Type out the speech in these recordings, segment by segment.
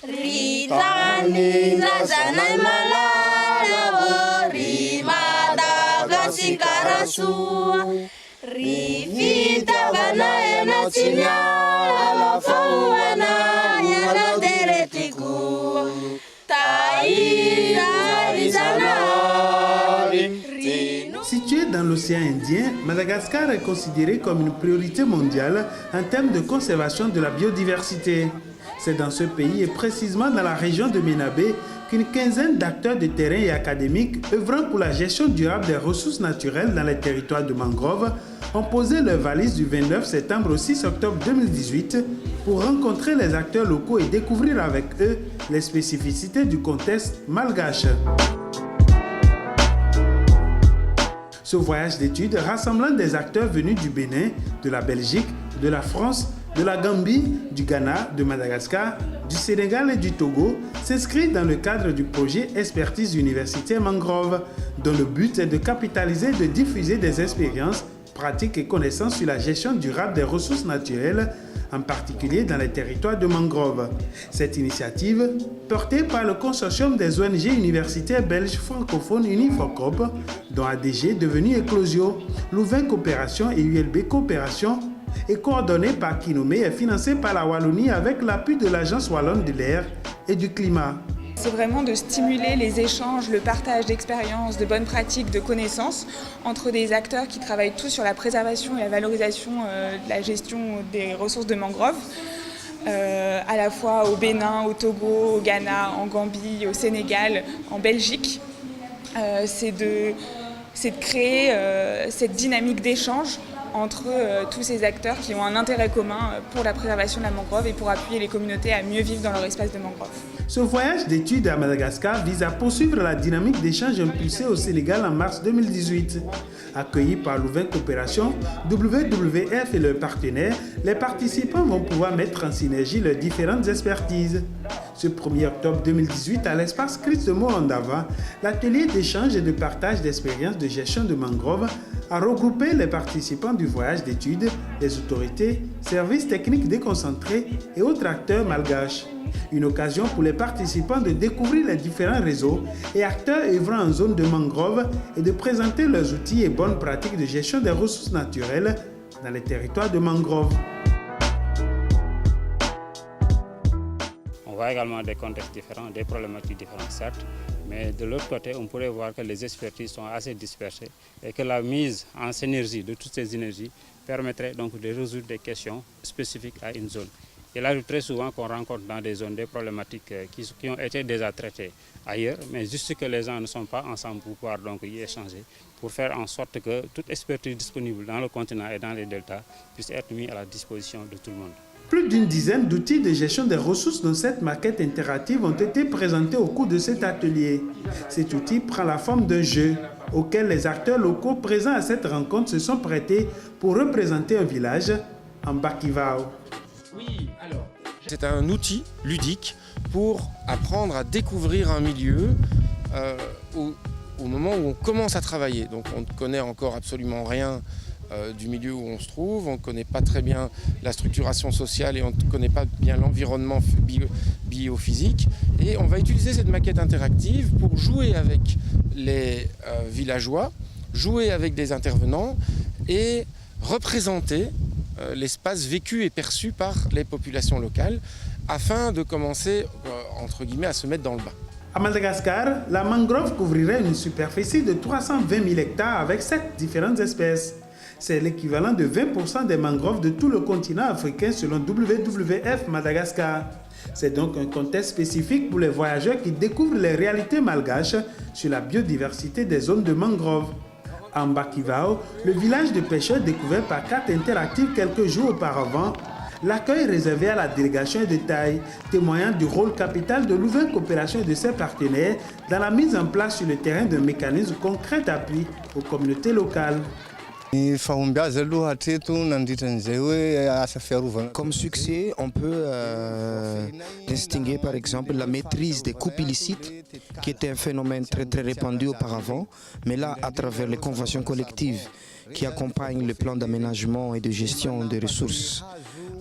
Ritani razanay malala ry Madagasikara soa ry fitaovana ena tsy miala fahoana iala deretiko Située dans l'océan Indien, Madagascar est considérée comme une priorité mondiale en termes de conservation de la biodiversité. C'est dans ce pays et précisément dans la région de Menabé qu'une quinzaine d'acteurs de terrain et académiques œuvrant pour la gestion durable des ressources naturelles dans les territoires de mangrove ont posé leurs valises du 29 septembre au 6 octobre 2018 pour rencontrer les acteurs locaux et découvrir avec eux les spécificités du contexte malgache. Ce voyage d'études rassemblant des acteurs venus du Bénin, de la Belgique, de la France, de la Gambie, du Ghana, de Madagascar, du Sénégal et du Togo s'inscrit dans le cadre du projet Expertise universitaire Mangrove, dont le but est de capitaliser et de diffuser des expériences, pratiques et connaissances sur la gestion durable des ressources naturelles, en particulier dans les territoires de mangrove. Cette initiative, portée par le consortium des ONG universitaires belges francophones Unifocop, dont ADG devenu Eclosio, Louvain Coopération et ULB Coopération, est coordonnée par Kinomé et financée par la Wallonie avec l'appui de l'Agence wallonne de l'air et du climat. C'est vraiment de stimuler les échanges, le partage d'expériences, de bonnes pratiques, de connaissances entre des acteurs qui travaillent tous sur la préservation et la valorisation de la gestion des ressources de mangroves, à la fois au Bénin, au Togo, au Ghana, en Gambie, au Sénégal, en Belgique. C'est de créer cette dynamique d'échange entre tous ces acteurs qui ont un intérêt commun pour la préservation de la mangrove et pour appuyer les communautés à mieux vivre dans leur espace de mangrove. Ce voyage d'études à Madagascar vise à poursuivre la dynamique d'échange impulsée au Sénégal en mars 2018. Accueillis par Louvain Coopération, WWF et leurs partenaires, les participants vont pouvoir mettre en synergie leurs différentes expertises. Ce 1er octobre 2018, à l'espace Christ de Moandava, l'atelier d'échange et de partage d'expériences de gestion de mangroves a regroupé les participants du voyage d'études, les autorités, services techniques déconcentrés et autres acteurs malgaches. Une occasion pour les participants de découvrir les différents réseaux et acteurs œuvrant en zone de mangrove et de présenter leurs outils et bonnes pratiques de gestion des ressources naturelles dans les territoires de mangrove. On voit également des contextes différents, des problématiques différentes certes, mais de l'autre côté, on pourrait voir que les expertises sont assez dispersées et que la mise en synergie de toutes ces énergies permettrait donc de résoudre des questions spécifiques à une zone. Il arrive très souvent qu'on rencontre dans des zones des problématiques qui ont été déjà traitées ailleurs, mais juste que les gens ne sont pas ensemble pour pouvoir donc y échanger, pour faire en sorte que toute expertise disponible dans le continent et dans les deltas puisse être mise à la disposition de tout le monde. Plus d'une dizaine d'outils de gestion des ressources dans cette maquette interactive ont été présentés au cours de cet atelier. Cet outil prend la forme d'un jeu auquel les acteurs locaux présents à cette rencontre se sont prêtés pour représenter un village en Bakivao. Oui, alors, c'est un outil ludique pour apprendre à découvrir un milieu au moment où on commence à travailler. Donc on ne connaît encore absolument rien du milieu où on se trouve, on ne connaît pas très bien la structuration sociale et on ne connaît pas bien l'environnement biophysique. Et on va utiliser cette maquette interactive pour jouer avec les villageois, jouer avec des intervenants et représenter l'espace vécu et perçu par les populations locales afin de commencer, entre guillemets, à se mettre dans le bain. À Madagascar, la mangrove couvrirait une superficie de 320 000 hectares avec 7 différentes espèces. C'est l'équivalent de 20% des mangroves de tout le continent africain selon WWF Madagascar. C'est donc un contexte spécifique pour les voyageurs qui découvrent les réalités malgaches sur la biodiversité des zones de mangroves. En Bakivao, le village de pêcheurs découvert par carte interactive quelques jours auparavant, l'accueil réservé à la délégation est de taille, témoignant du rôle capital de Louvain Coopération et de ses partenaires dans la mise en place sur le terrain d'un mécanisme concret d'appui aux communautés locales. Comme succès, on peut distinguer par exemple la maîtrise des coupes illicites, qui était un phénomène très répandu auparavant, mais là, à travers les conventions collectives qui accompagnent le plan d'aménagement et de gestion des ressources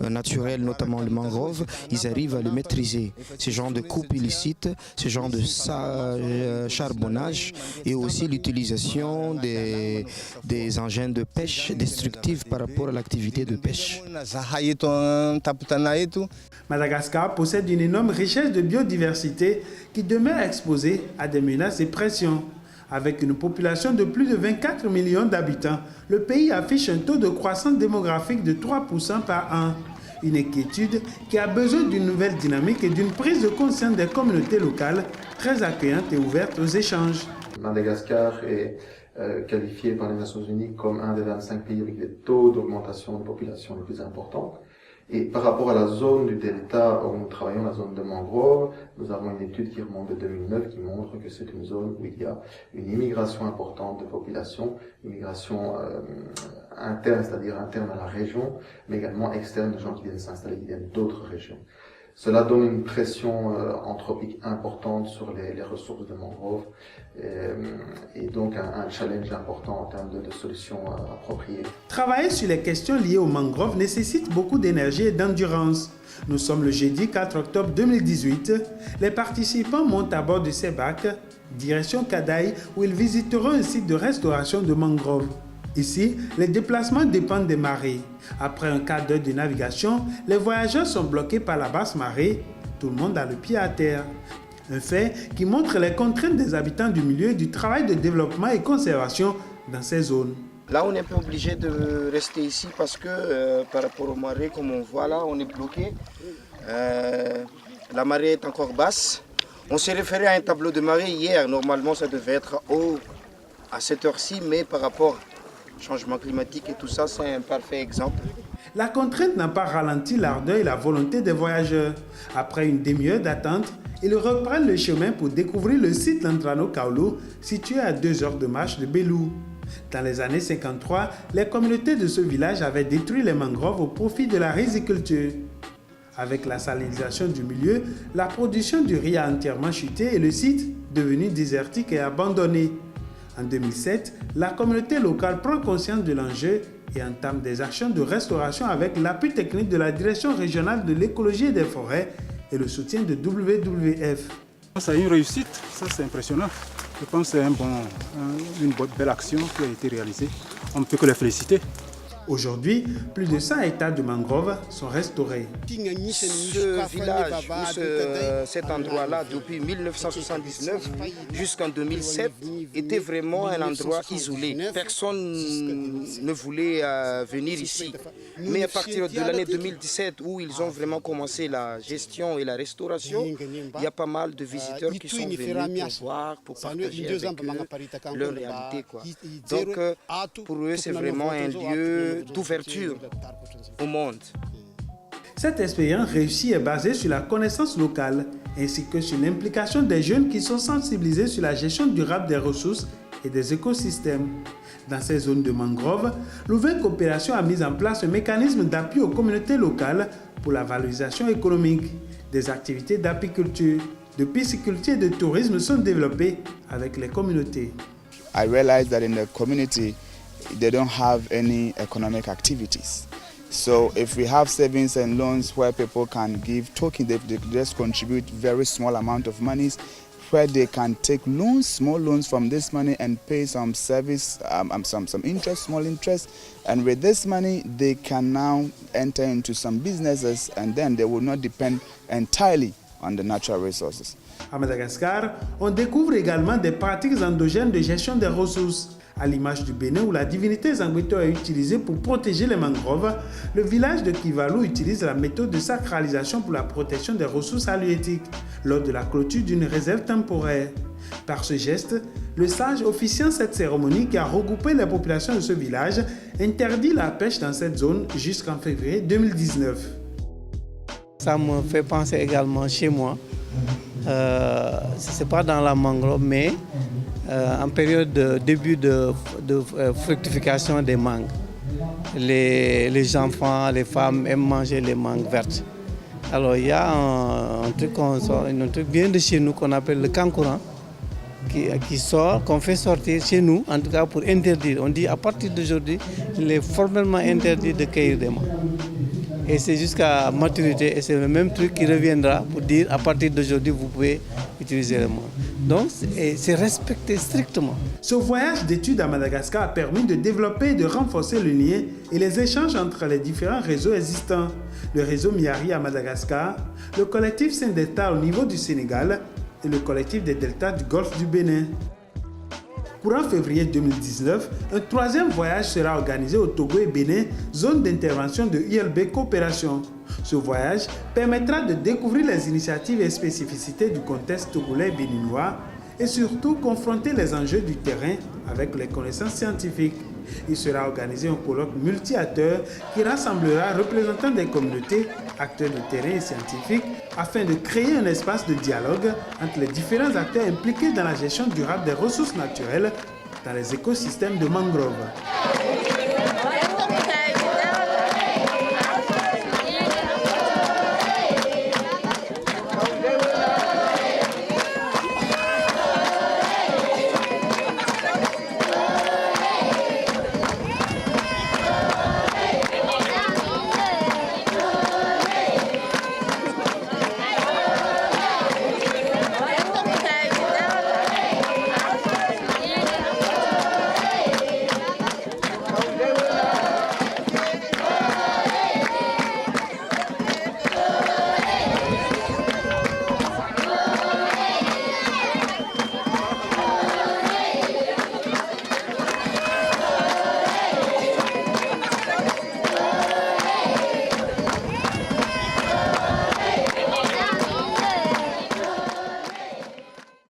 naturel, notamment le mangrove, ils arrivent à le maîtriser. Ce genre de coupe illicite, ce genre de charbonnage et aussi l'utilisation des engins de pêche destructifs par rapport à l'activité de pêche. Madagascar possède une énorme richesse de biodiversité qui demeure exposée à des menaces et pressions. Avec une population de plus de 24 millions d'habitants, le pays affiche un taux de croissance démographique de 3% par an. Une inquiétude qui a besoin d'une nouvelle dynamique et d'une prise de conscience des communautés locales très accueillantes et ouvertes aux échanges. Madagascar est qualifié par les Nations Unies comme un des 25 pays avec des taux d'augmentation de population les plus importants. Et par rapport à la zone du delta où nous travaillons, la zone de mangrove, nous avons une étude qui remonte de 2009 qui montre que c'est une zone où il y a une immigration importante de population, immigration interne, c'est-à-dire interne à la région, mais également externe de gens qui viennent s'installer, qui viennent d'autres régions. Cela donne une pression anthropique importante sur les ressources de mangrove et donc un challenge important en termes de solutions appropriées. Travailler sur les questions liées aux mangroves nécessite beaucoup d'énergie et d'endurance. Nous sommes le jeudi 4 octobre 2018. Les participants montent à bord de ces bacs, direction Kadaï, où ils visiteront un site de restauration de mangroves. Ici, les déplacements dépendent des marées. Après un quart d'heure de navigation, les voyageurs sont bloqués par la basse marée. Tout le monde a le pied à terre. Un fait qui montre les contraintes des habitants du milieu et du travail de développement et conservation dans ces zones. Là, on est un peu obligé de rester ici parce que par rapport aux marées, comme on voit là, on est bloqué. La marée est encore basse. On s'est référé à un tableau de marée hier. Normalement, ça devait être haut à cette heure-ci, mais par rapport changement climatique et tout ça, c'est un parfait exemple. La contrainte n'a pas ralenti l'ardeur et la volonté des voyageurs. Après une demi-heure d'attente, ils reprennent le chemin pour découvrir le site Lantrano Kaolo, situé à 2 heures de marche de Belou. Dans les années 53, les communautés de ce village avaient détruit les mangroves au profit de la riziculture. Avec la salinisation du milieu, la production du riz a entièrement chuté et le site, devenu désertique et abandonné. En 2007, la communauté locale prend conscience de l'enjeu et entame des actions de restauration avec l'appui technique de la Direction régionale de l'écologie et des forêts et le soutien de WWF. C'est une réussite, ça c'est impressionnant. Je pense que c'est une belle action qui a été réalisée. On ne peut que les féliciter. Aujourd'hui, plus de 100 hectares de mangroves sont restaurés. Ce village, cet endroit-là, depuis 1979 jusqu'en 2007, était vraiment un endroit isolé. Personne ne voulait venir ici. Mais à partir de l'année 2017, où ils ont vraiment commencé la gestion et la restauration, il y a pas mal de visiteurs qui sont venus pour voir, pour partager avec eux leur réalité, quoi. Donc, pour eux, c'est vraiment un lieu d'ouverture au monde. Cette expérience réussie est basée sur la connaissance locale ainsi que sur l'implication des jeunes qui sont sensibilisés sur la gestion durable des ressources et des écosystèmes. Dans ces zones de mangroves, l'ouverte coopération a mis en place un mécanisme d'appui aux communautés locales pour la valorisation économique. Des activités d'apiculture, de pisciculture et de tourisme sont développées avec les communautés. I realized that in the community they don't have any economic activities. So if we have savings and loans where people can give token, they just contribute very small amount of monies where they can take loans, small loans from this money and pay some service, some interest, small interest. And with this money, they can now enter into some businesses and then they will not depend entirely on the natural resources. À Madagascar, on découvre également des pratiques endogènes de gestion des ressources. À l'image du Bénin où la divinité Zangweto est utilisée pour protéger les mangroves, le village de Kivalu utilise la méthode de sacralisation pour la protection des ressources halieutiques lors de la clôture d'une réserve temporaire. Par ce geste, le sage officiant cette cérémonie qui a regroupé les populations de ce village interdit la pêche dans cette zone jusqu'en février 2019. Ça me fait penser également chez moi. Ce n'est pas dans la mangrove, mais en période de début de fructification des mangues. Les enfants, les femmes aiment manger les mangues vertes. Alors il y a un truc bien de chez nous qu'on appelle le kankuran, qui sort, qu'on fait sortir chez nous, en tout cas pour interdire. On dit à partir d'aujourd'hui, il est formellement interdit de cueillir des mangues. Et c'est jusqu'à maturité, et c'est le même truc qui reviendra pour dire à partir d'aujourd'hui, vous pouvez utiliser le monde. Donc, c'est respecté strictement. Ce voyage d'études à Madagascar a permis de développer et de renforcer le lien et les échanges entre les différents réseaux existants. Le réseau Miari à Madagascar, le collectif Saint-Delta au niveau du Sénégal et le collectif des deltas du golfe du Bénin. Courant février 2019, un troisième voyage sera organisé au Togo et Bénin, zone d'intervention de ILB Coopération. Ce voyage permettra de découvrir les initiatives et spécificités du contexte togolais et béninois et surtout confronter les enjeux du terrain avec les connaissances scientifiques. Il sera organisé un colloque multi-acteurs qui rassemblera représentants des communautés, acteurs de terrain et scientifiques afin de créer un espace de dialogue entre les différents acteurs impliqués dans la gestion durable des ressources naturelles dans les écosystèmes de mangroves.